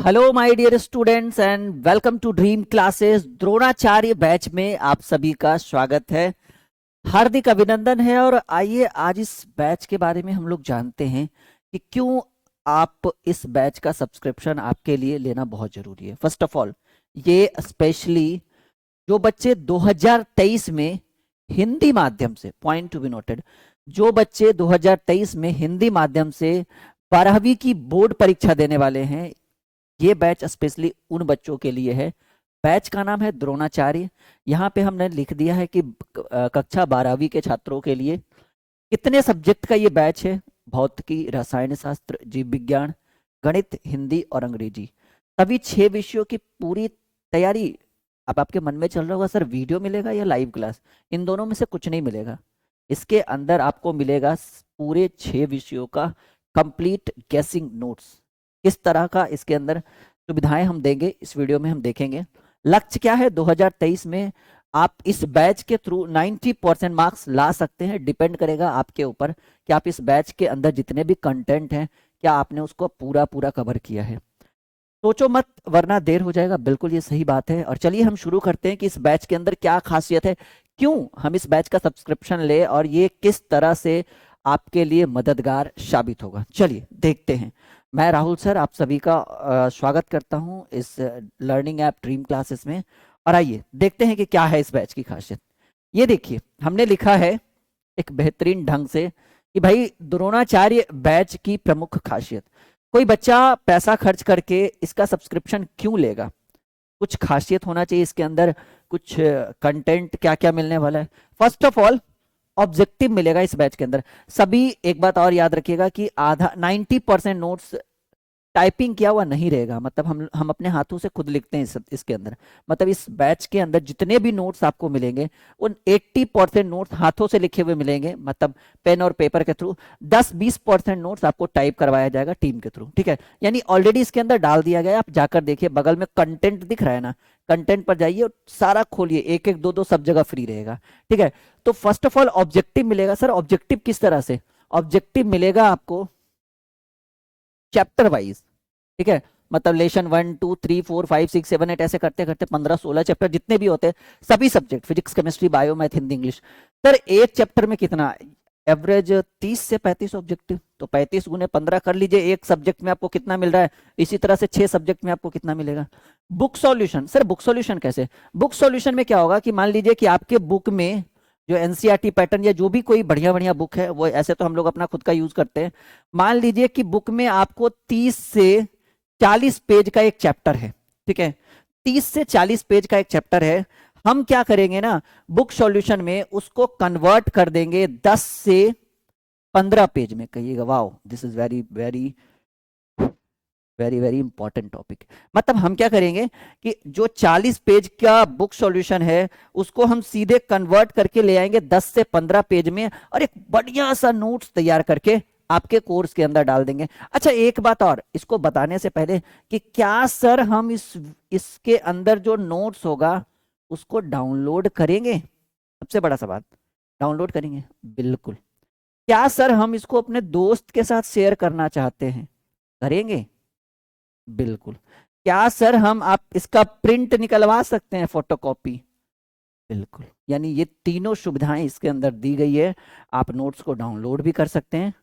Hello my dear students and welcome to Dream Classes. Dronacharya batch में आप सभी का स्वागत है, हार्दिक अभिनंदन है। और आइए आज इस बैच के बारे में हम लोग जानते हैं कि क्यों आप इस बैच का सब्सक्रिप्शन आपके लिए लेना बहुत जरूरी है। फर्स्ट ऑफ ऑल, ये स्पेशली जो बच्चे 2023 में हिंदी माध्यम से, पॉइंट टू बी नोटेड, जो बच्चे 2023 में हिंदी माध्यम से 12वीं की बोर्ड परीक्षा देने वाले हैं, ये बैच स्पेशली उन बच्चों के लिए है। बैच का नाम है द्रोणाचार्य। यहाँ पे हमने लिख दिया है कि कक्षा 12वीं के छात्रों के लिए कितने सब्जेक्ट का ये बैच है। भौतिकी, रसायन शास्त्र, जीव विज्ञान, गणित, हिंदी और अंग्रेजी, सभी 6 विषयों की पूरी तैयारी। अब आपके मन में चल रहा होगा सर वीडियो मिलेगा या लाइव क्लास? इन दोनों में से कुछ नहीं मिलेगा। इसके अंदर आपको मिलेगा पूरे 6 विषयों का कंप्लीट गेसिंग नोट्स। किस तरह का इसके अंदर सुविधाएं हम देंगे इस वीडियो में हम देखेंगे। लक्ष्य क्या है 2023 में? आप इस बैच के थ्रू 90% मार्क्स ला सकते हैं। डिपेंड करेगा आपके ऊपर कि आप इस बैच के अंदर जितने भी कंटेंट हैं क्या आपने उसको पूरा पूरा कवर किया है। सोचो मत वरना देर हो जाएगा। बिल्कुल ये सही बात है। और चलिए हम शुरू करते हैं कि इस बैच के अंदर क्या खासियत है, क्यों हम इस बैच का सब्सक्रिप्शन ले और ये किस तरह से आपके लिए मददगार साबित होगा। चलिए देखते हैं। मैं राहुल सर आप सभी का स्वागत करता हूं इस लर्निंग ऐप ड्रीम क्लासेस में। और आइए देखते हैं कि क्या है इस बैच की खासियत। ये देखिए हमने लिखा है एक बेहतरीन ढंग से कि भाई द्रोणाचार्य बैच की प्रमुख खासियत। कोई बच्चा पैसा खर्च करके इसका सब्सक्रिप्शन क्यों लेगा? कुछ खासियत होना चाहिए इसके अंदर, कुछ कंटेंट क्या क्या मिलने वाला है। फर्स्ट ऑफ ऑल, ऑब्जेक्टिव मिलेगा इस बैच के अंदर। सभी एक बात और याद रखिएगा कि आधा 90% नोट्स टाइपिंग किया हुआ नहीं रहेगा। मतलब हम अपने हाथों से खुद लिखते हैं इसके अंदर। मतलब इस बैच के अंदर जितने भी नोट्स आपको मिलेंगे उन 80% नोट्स हाथों से लिखे हुए मिलेंगे, मतलब पेन और पेपर के थ्रू। 10-20% नोट्स आपको टाइप करवाया जाएगा टीम के थ्रू। ठीक है, यानी ऑलरेडी इसके अंदर डाल दिया गया है। आप जाकर देखिए, बगल में कंटेंट दिख रहा है ना, कंटेंट पर जाइए और सारा खोलिए, एक एक दो दो सब जगह फ्री रहेगा। ठीक है, तो फर्स्ट ऑफ ऑल ऑब्जेक्टिव मिलेगा। सर ऑब्जेक्टिव किस तरह से? ऑब्जेक्टिव मिलेगा आपको चैप्टर वाइज। ठीक है, मतलब लेसन 1 2 3 4 5 6 7 8 ऐसे करते करते 15-16 चैप्टर जितने भी होते हैं, सभी subject, physics, chemistry, bio, math, Hindi, English. Sir एक चैप्टर में कितना एवरेज? 30 से 35 ऑब्जेक्टिव। तो 35 गुने 15 कर लीजिए। एक सब्जेक्ट में आपको कितना मिल रहा है? इसी तरह से 6 सब्जेक्ट में आपको कितना मिलेगा? Book solution. Sir book solution कैसे? बुक सॉल्यूशन में क्या होगा कि मान लीजिए कि आपके बुक में जो एनसीईआरटी पैटर्न या जो भी कोई बढ़िया बढ़िया बुक है, वो ऐसे तो हम लोग अपना खुद का यूज करते हैं। मान लीजिए कि बुक में आपको 30 से 40 पेज का एक चैप्टर है। ठीक है, 30 से 40 पेज का एक चैप्टर है। हम क्या करेंगे ना, बुक सॉल्यूशन में उसको कन्वर्ट कर देंगे 10 से 15 पेज में। कहिएगा wow, this is very very very very important topic. मतलब हम क्या करेंगे कि जो 40 पेज का बुक सॉल्यूशन है उसको हम सीधे कन्वर्ट करके ले आएंगे 10 से 15 पेज में, और एक बढ़िया सा नोट्स तैयार करके आपके कोर्स के अंदर डाल देंगे। अच्छा एक बात और इसको बताने से पहले कि क्या सर हम इसके अंदर जो नोट्स होगा उसको डाउनलोड करेंगे? सबसे बड़ा सवाल, डाउनलोड करेंगे? बिल्कुल। क्या सर हम इसको अपने दोस्त के साथ शेयर करना चाहते हैं? करेंगे? बिल्कुल। क्या सर हम आप इसका प्रिंट निकलवा सकते हैं, फोटोकॉपी? बिल्कुल। यानी ये तीनों सुविधाएं इसके अंदर दी गई है। आप नोट्स को डाउनलोड भी कर सकते हैं,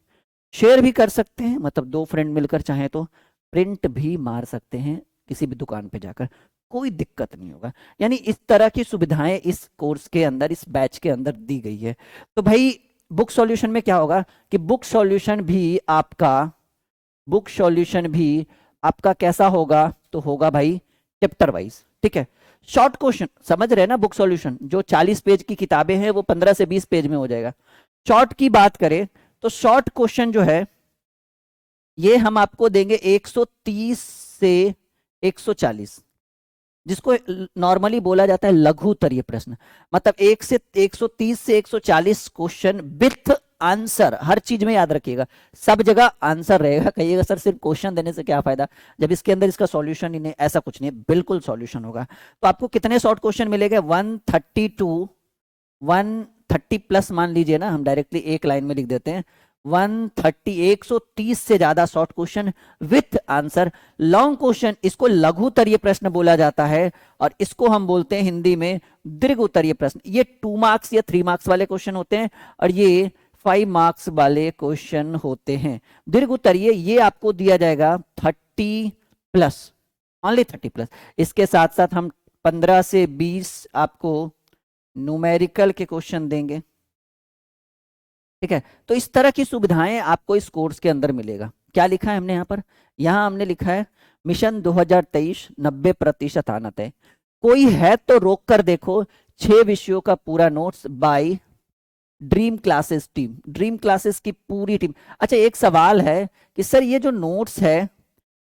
शेयर भी कर सकते हैं, मतलब 2 फ्रेंड मिलकर चाहे तो प्रिंट भी मार सकते हैं किसी भी दुकान पे जाकर, कोई दिक्कत नहीं होगा। यानी इस तरह की सुविधाएं इस कोर्स के अंदर, इस बैच के अंदर दी गई है। तो भाई बुक सॉल्यूशन में क्या होगा कि बुक सॉल्यूशन भी आपका कैसा होगा? तो होगा भाई चैप्टर वाइज। ठीक है, शॉर्ट क्वेश्चन समझ रहे हैं ना? बुक सॉल्यूशन जो 40 पेज की किताबें हैं वो 15 से 20 पेज में हो जाएगा। शॉर्ट की बात करें तो शॉर्ट क्वेश्चन जो है ये हम आपको देंगे 130 से 140, जिसको नॉर्मली बोला जाता है लघु उत्तरीय प्रश्न। मतलब 130 से 140 क्वेश्चन विथ आंसर। हर चीज में याद रखिएगा, सब जगह आंसर रहेगा। कहिएगा सर सिर्फ क्वेश्चन देने से क्या फायदा जब इसके अंदर इसका सॉल्यूशन ही नहीं? ऐसा कुछ नहीं, बिल्कुल सॉल्यूशन होगा। तो आपको कितने शॉर्ट क्वेश्चन मिलेंगे? 130 प्लस मान लीजिए ना, हम डायरेक्टली एक लाइन में लिख देते हैं 130 130 से ज्यादा short question with answer. Long question इसको लघु उत्तरीय प्रश्न बोला जाता है और इसको हम बोलते हैं हिंदी में दीर्घ उत्तरीय प्रश्न। ये 2 मार्क्स या 3 मार्क्स वाले क्वेश्चन होते हैं और ये 5 मार्क्स वाले क्वेश्चन होते हैं। दीर्घ उत्तरीय ये आपको दिया जाएगा 30 प्लस, ओनली 30 प्लस। इसके साथ साथ हम 15 से 20 आपको न्यूमेरिकल के क्वेश्चन देंगे, ठीक है। तो इस तरह की सुविधाएं आपको इस कोर्स के अंदर मिलेगा। क्या लिखा है हमने यहाँ पर? यहाँ हमने लिखा है मिशन 2023 90% आना तय। कोई है तो रोक कर देखो 6 विषयों का पूरा notes bye dream classes team. Dream classes की पूरी टीम। अच्छा, एक सवाल है कि सर ये जो नोट्स है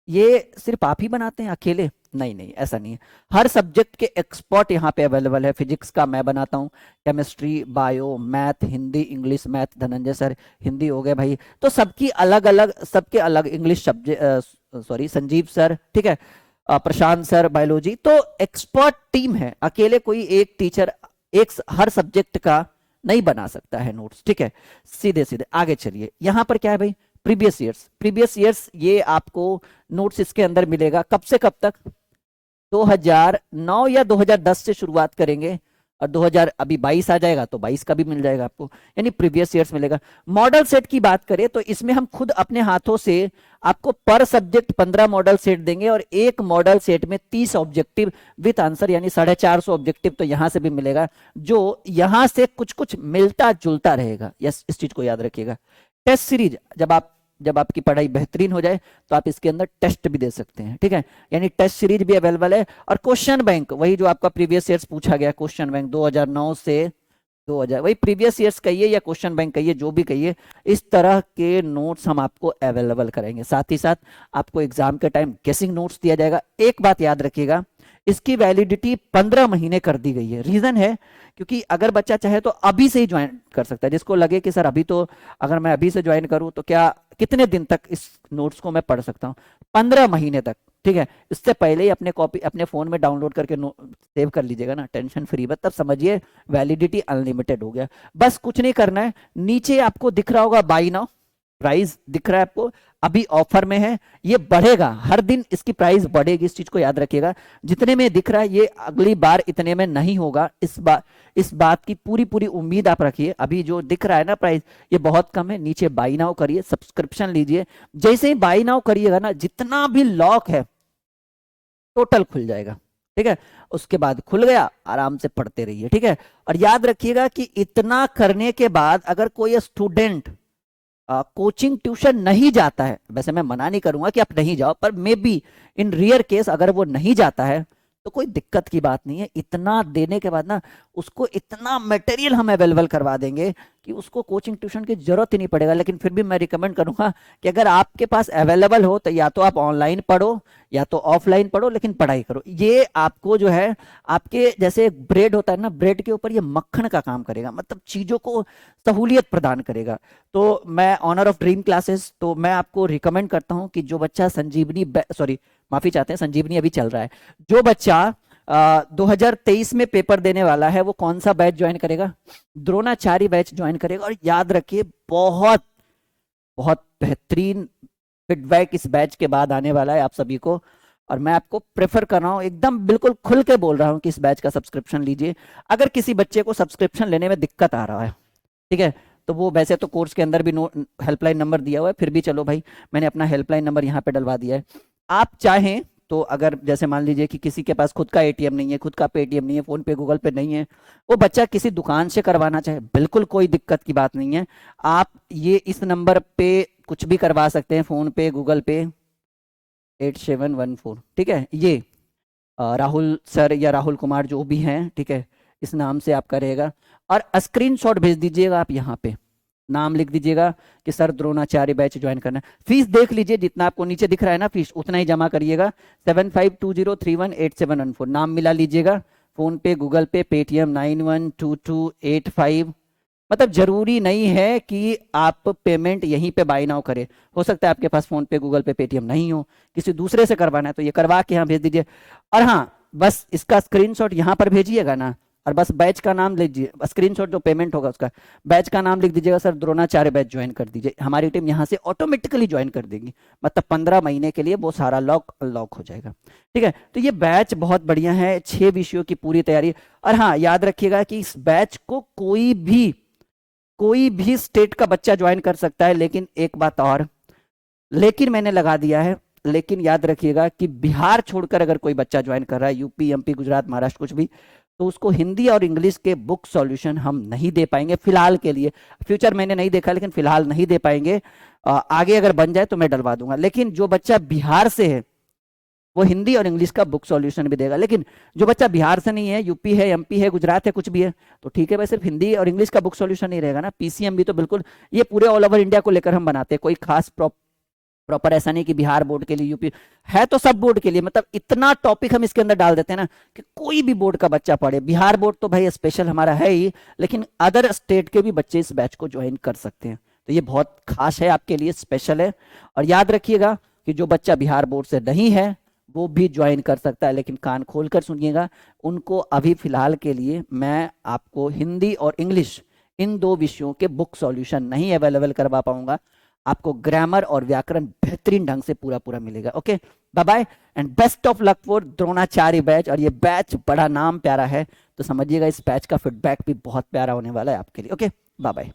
ये सिर्फ आप ही बनाते हैं अकेले? नहीं नहीं, ऐसा नहीं है। हर सब्जेक्ट के एक्सपर्ट यहाँ पे अवेलेबल है। फिजिक्स का मैं बनाता हूँ, chemistry, bio, math, Hindi, English, math Dhananjay sir, Hindi हो गए भाई। तो सबकी अलग अलग, सबके अलग, इंग्लिश सॉरी संजीव सर, ठीक है, प्रशांत सर बायोलॉजी। तो एक्सपर्ट टीम है, अकेले कोई एक टीचर एक हर सब्जेक्ट का नहीं बना सकता है नोट्स, ठीक है। सीधे सीधे आगे चलिए। यहाँ पर क्या है भाई? Previous years. प्रीवियस ईयर्स ये आपको नोट्स इसके अंदर मिलेगा। कब से कब तक? 2009 या 2010 से शुरुआत करेंगे और 2000 अभी 22 आ जाएगा तो 22 का भी मिल जाएगा आपको, यानी प्रीवियस ईयर्स मिलेगा। मॉडल सेट की बात करें तो इसमें हम खुद अपने हाथों से आपको पर सब्जेक्ट 15 मॉडल सेट देंगे और एक मॉडल सेट में 30 ऑब्जेक्टिव विथ आंसर, यानी 450 ऑब्जेक्टिव तो यहां से भी मिलेगा, जो यहां से कुछ कुछ मिलता जुलता रहेगा। यस, इस चीज को याद रखिएगा। टेस्ट सीरीज, जब आपकी पढ़ाई बेहतरीन हो जाए तो आप इसके अंदर टेस्ट भी दे सकते हैं, ठीक है, यानी टेस्ट सीरीज भी अवेलेबल है। और क्वेश्चन बैंक वही जो आपका प्रीवियस ईयर्स पूछा गया, क्वेश्चन बैंक 2009 से 2000, वही प्रीवियस ईयर्स कहिए या क्वेश्चन बैंक कहिए, जो भी कहिए, इस तरह के नोट्स हम आपको अवेलेबल कराएंगे। साथ ही साथ आपको एग्जाम के टाइम गेसिंग नोट्स दिया जाएगा। एक बात याद रखिएगा, इसकी वैलिडिटी 15 महीने कर दी गई है। रीजन है क्योंकि अगर बच्चा चाहे तो अभी से ही ज्वाइन कर सकता है। जिसको लगे कि सर अभी तो अगर मैं अभी से ज्वाइन करूं तो क्या कितने दिन तक इस नोट्स को मैं पढ़ सकता हूं? 15 महीने तक, ठीक है। इससे पहले ही अपने कॉपी अपने फोन में डाउनलोड करके सेव कर लीजिएगा ना, टेंशन फ्री। तब समझिए वैलिडिटी अनलिमिटेड हो गया। बस कुछ नहीं करना है, नीचे आपको दिख रहा होगा बाई नाउ, प्राइस दिख रहा है आपको, अभी ऑफर में है, ये बढ़ेगा हर दिन, इसकी प्राइस बढ़ेगी, इस चीज को याद रखिएगा। जितने में दिख रहा है ये अगली बार इतने में नहीं होगा, इस बात की पूरी पूरी उम्मीद आप रखिए। अभी जो दिख रहा है ना प्राइस, ये बहुत कम है। नीचे बाई नाउ करिए, सब्सक्रिप्शन लीजिए। जैसे ही बाई नाउ करिएगा ना, जितना भी लॉक है टोटल खुल जाएगा, ठीक है। उसके बाद खुल गया, आराम से पढ़ते रहिए, ठीक है। और याद रखिएगा कि इतना करने के बाद अगर कोई स्टूडेंट कोचिंग ट्यूशन नहीं जाता है, वैसे मैं मना नहीं करूंगा कि आप नहीं जाओ, पर may be in rear case अगर वो नहीं जाता है तो कोई दिक्कत की बात नहीं है। इतना देने के बाद ना उसको इतना मटेरियल हम अवेलेबल करवा देंगे कि उसको कोचिंग ट्यूशन की जरूरत ही नहीं पड़ेगा। लेकिन फिर भी मैं रिकमेंड करूंगा कि अगर आपके पास अवेलेबल हो तो या तो आप ऑनलाइन पढ़ो या तो ऑफलाइन पढ़ो, लेकिन पढ़ाई करो। ये आपको जो है आपके जैसे ब्रेड होता है ना, ब्रेड के ऊपर ये मक्खन का काम करेगा, मतलब चीजों को सहूलियत प्रदान करेगा। तो मैं ऑनर ऑफ ड्रीम क्लासेस, तो मैं आपको रिकमेंड करता हूं कि जो बच्चा संजीवनी, सॉरी माफी चाहते हैं, संजीवनी अभी चल रहा है, जो बच्चा 2023 में पेपर देने वाला है वो कौन सा बैच ज्वाइन करेगा? द्रोणाचार्य बैच ज्वाइन करेगा। और याद रखिए बहुत बहुत बेहतरीन फीडबैक इस बैच के बाद आने वाला है आप सभी को, और मैं आपको प्रेफर कर रहा हूं, एकदम बिल्कुल खुल के बोल रहा हूं कि इस बैच का सब्सक्रिप्शन लीजिए। अगर किसी बच्चे को सब्सक्रिप्शन लेने में दिक्कत आ रहा है, ठीक है, तो वो वैसे तो कोर्स के अंदर भी हेल्पलाइन नंबर दिया हुआ है, फिर भी चलो भाई मैंने अपना हेल्पलाइन नंबर यहाँ पे डलवा दिया है। आप चाहें तो अगर जैसे मान लीजिए कि किसी के पास खुद का एटीएम नहीं है, खुद का पेटीएम नहीं है, फोन पे गूगल पे नहीं है, वो बच्चा किसी दुकान से करवाना चाहे, बिल्कुल कोई दिक्कत की बात नहीं है। आप ये इस नंबर पे कुछ भी करवा सकते हैं, फोन पे गूगल पे 8714, ठीक है। ये राहुल सर या राहुल कुमार जो भी हैं, ठीक है, इस नाम से आपका रहेगा। और स्क्रीनशॉट भेज दीजिएगा, आप यहाँ पे नाम लिख दीजिएगा कि सर द्रोणाचार्य बैच ज्वाइन करना है। फीस देख लीजिए, जितना आपको नीचे दिख रहा है ना फीस, उतना ही जमा करिएगा। 7520318714 नाम मिला लीजिएगा। फोन पे गूगल पे पेटीएम 912285। मतलब जरूरी नहीं है कि आप पेमेंट यहीं पे बाय नाउ करें, हो सकता है आपके पास फोन पे गूगल पे पेटीएम नहीं हो, किसी दूसरे से करवाना है तो ये करवा के यहाँ भेज दीजिए। और हाँ, बस इसका स्क्रीनशॉट यहाँ पर भेजिएगा ना, और बस बैच का नाम लीजिए, स्क्रीनशॉट जो पेमेंट होगा उसका, बैच का नाम लिख दीजिएगा सर द्रोणाचार्य बैच ज्वाइन कर दीजिए, हमारी टीम यहाँ से ऑटोमेटिकली ज्वाइन कर देगी, मतलब 15 महीने के लिए वो सारा लॉक अनलॉक हो जाएगा। ठीक है, तो ये बैच बहुत बढ़िया है, 6 विषयों की पूरी तैयारी। और हाँ, याद रखिएगा कि इस बैच को कोई भी स्टेट का बच्चा ज्वाइन कर सकता है, लेकिन एक बात और, लेकिन मैंने लगा दिया है, लेकिन याद रखिएगा कि बिहार छोड़कर अगर कोई बच्चा ज्वाइन कर रहा है, यूपी, एमपी, गुजरात, महाराष्ट्र, कुछ भी, तो उसको हिंदी और इंग्लिश के बुक सॉल्यूशन हम नहीं दे पाएंगे फिलहाल के लिए। फ्यूचर मैंने नहीं देखा, लेकिन फिलहाल नहीं दे पाएंगे। आगे अगर बन जाए तो मैं डलवा दूंगा। लेकिन जो बच्चा बिहार से है वो हिंदी और इंग्लिश का बुक सॉल्यूशन भी देगा। लेकिन जो बच्चा बिहार से नहीं है, यूपी है, एमपी है, गुजरात है, कुछ भी है, तो ठीक है भाई, सिर्फ हिंदी और इंग्लिश का बुक सॉल्यूशन नहीं रहेगा ना। पीसीएम भी तो बिल्कुल, ये पूरे ऑल ओवर इंडिया को लेकर हम बनाते हैं, कोई खास प्रॉपर ऐसा नहीं कि बिहार बोर्ड के लिए, यूपी है तो सब बोर्ड के लिए, मतलब इतना टॉपिक हम इसके अंदर डाल देते हैं ना कि कोई भी बोर्ड का बच्चा पढ़े। बिहार बोर्ड तो भाई स्पेशल हमारा है ही, लेकिन अदर स्टेट के भी बच्चे इस बैच को ज्वाइन कर सकते हैं, तो ये बहुत खास है आपके लिए, स्पेशल है। और याद रखिएगा कि जो बच्चा बिहार बोर्ड से नहीं है वो भी ज्वाइन कर सकता है, लेकिन कान खोलकर सुनिएगा, उनको अभी फिलहाल के लिए मैं आपको हिंदी और इंग्लिश इन 2 विषयों के बुक सॉल्यूशन नहीं अवेलेबल करवा पाऊंगा। आपको ग्रामर और व्याकरण बेहतरीन ढंग से पूरा मिलेगा। Okay, bye bye and best of luck for Dronacharya batch. और ये बैच बड़ा नाम प्यारा है, तो समझिएगा इस बैच का फीडबैक भी बहुत प्यारा होने वाला है आपके लिए। Okay, bye bye.